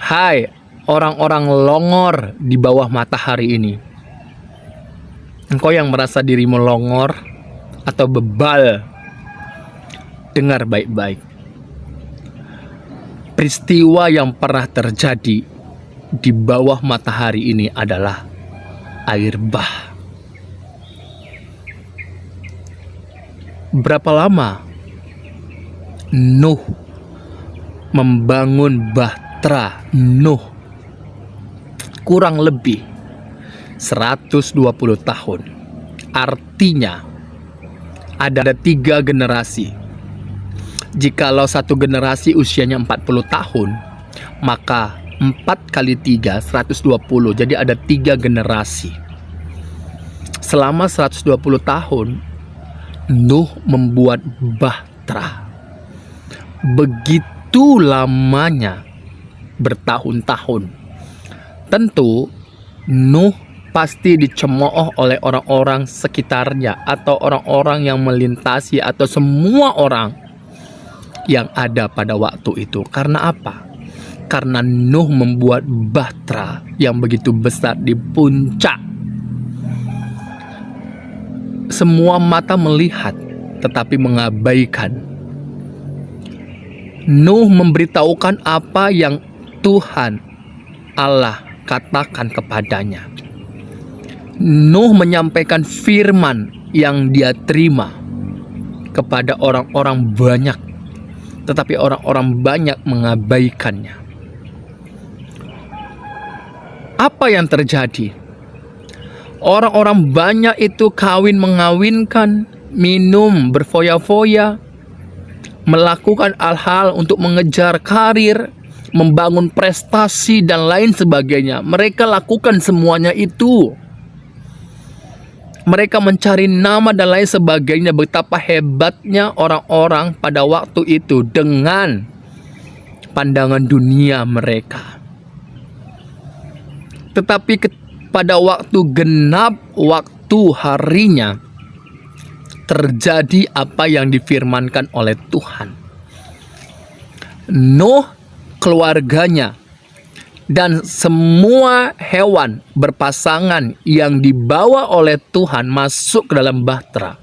Hai, orang-orang longor di bawah matahari ini. Engkau yang merasa dirimu longor atau bebal, dengar baik-baik. Peristiwa yang pernah terjadi di bawah matahari ini adalah air bah. Berapa lama Nuh membangun bahtera Nuh? Kurang lebih 120 tahun. Artinya ada 3 generasi. Jikalau satu generasi usianya 40 tahun, maka 4 kali 3 120. Jadi ada 3 generasi. Selama 120 tahun Nuh membuat bahtera. Begitu lamanya, bertahun-tahun. Tentu Nuh pasti dicemooh oleh orang-orang sekitarnya atau orang-orang yang melintasi atau semua orang yang ada pada waktu itu. Karena apa? Karena Nuh membuat bahtera yang begitu besar di puncak. Semua mata melihat tetapi mengabaikan. Nuh memberitahukan apa yang Tuhan Allah katakan kepadanya. Nuh menyampaikan firman yang dia terima kepada orang-orang banyak, tetapi orang-orang banyak mengabaikannya. Apa yang terjadi? Orang-orang banyak itu kawin mengawinkan, minum berfoya-foya, melakukan hal-hal untuk mengejar karir, membangun prestasi dan lain sebagainya. Mereka lakukan semuanya itu. Mereka mencari nama dan lain sebagainya. Betapa hebatnya orang-orang pada waktu itu dengan pandangan dunia mereka. Tetapi pada waktu genap waktu harinya, terjadi apa yang difirmankan oleh Tuhan. Nuh, keluarganya, dan semua hewan berpasangan yang dibawa oleh Tuhan masuk ke dalam bahtera.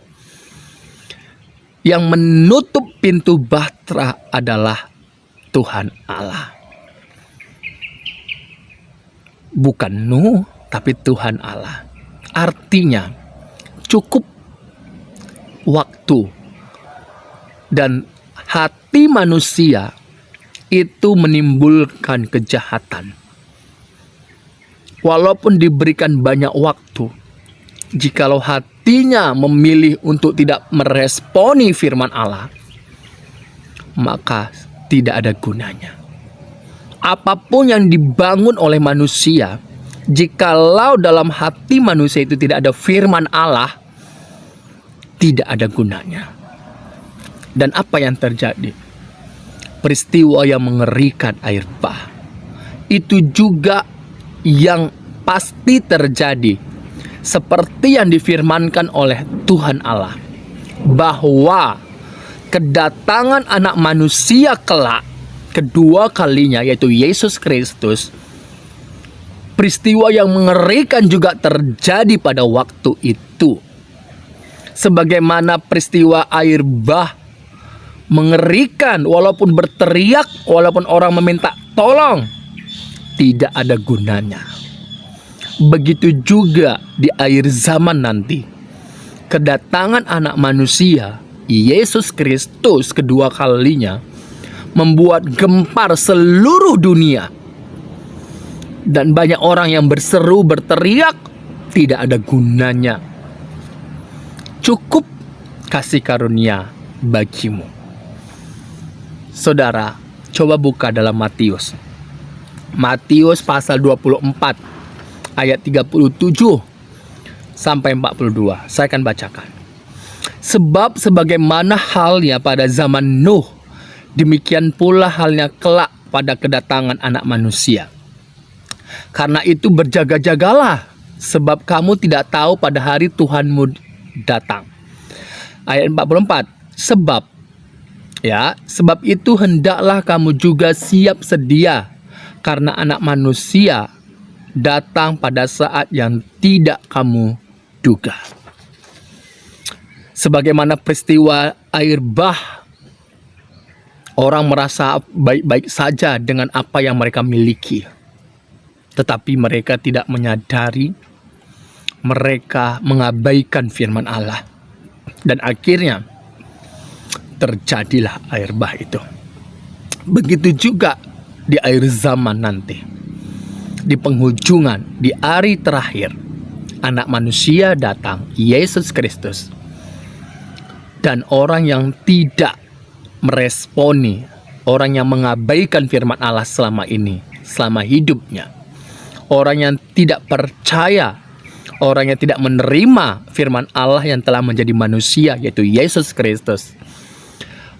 Yang menutup pintu bahtera adalah Tuhan Allah. Bukan Nuh, tapi Tuhan Allah. Artinya cukup waktu dan hati manusia itu menimbulkan kejahatan. Walaupun diberikan banyak waktu, jikalau hatinya memilih untuk tidak meresponi firman Allah, maka tidak ada gunanya. Apapun yang dibangun oleh manusia, jikalau dalam hati manusia itu tidak ada firman Allah, tidak ada gunanya. Dan apa yang terjadi? Peristiwa yang mengerikan air bah. Itu juga yang pasti terjadi. Seperti yang difirmankan oleh Tuhan Allah, bahwa kedatangan anak manusia kelak kedua kalinya, yaitu Yesus Kristus, peristiwa yang mengerikan juga terjadi pada waktu itu. Sebagaimana peristiwa air bah mengerikan, walaupun berteriak, walaupun orang meminta tolong, tidak ada gunanya. Begitu juga di akhir zaman nanti, kedatangan anak manusia, Yesus Kristus kedua kalinya, membuat gempar seluruh dunia. Dan banyak orang yang berseru, berteriak, tidak ada gunanya. Cukup kasih karunia bagimu. Saudara, coba buka dalam Matius. Matius pasal 24 ayat 37 sampai 42. Saya akan bacakan. Sebab sebagaimana halnya pada zaman Nuh, demikian pula halnya kelak pada kedatangan anak manusia. Karena itu berjaga-jagalah, sebab kamu tidak tahu pada hari Tuhanmu datang. Ayat 44. Sebab itu hendaklah kamu juga siap sedia, Karena Anak Manusia datang pada saat yang tidak kamu duga. Sebagaimana peristiwa air bah, orang merasa baik-baik saja dengan apa yang mereka miliki, tetapi mereka tidak menyadari, mereka mengabaikan firman Allah, dan akhirnya terjadilah air bah itu. Begitu juga di akhir zaman nanti, di penghujungan, di hari terakhir, Anak Manusia datang, Yesus Kristus, dan orang yang tidak meresponi, orang yang mengabaikan firman Allah selama ini, selama hidupnya, orang yang tidak percaya, orang yang tidak menerima firman Allah yang telah menjadi manusia, yaitu Yesus Kristus.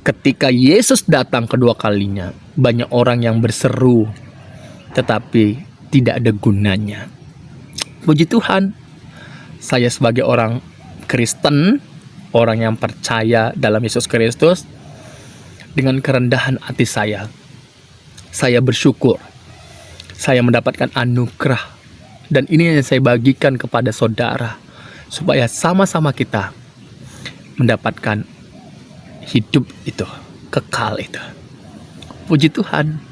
Ketika Yesus datang kedua kalinya, banyak orang yang berseru, tetapi tidak ada gunanya. Puji Tuhan, saya sebagai orang Kristen, orang yang percaya dalam Yesus Kristus, dengan kerendahan hati saya bersyukur, saya mendapatkan anugerah, dan ini yang saya bagikan kepada saudara, supaya sama-sama kita mendapatkan hidup itu, kekal itu. Puji Tuhan.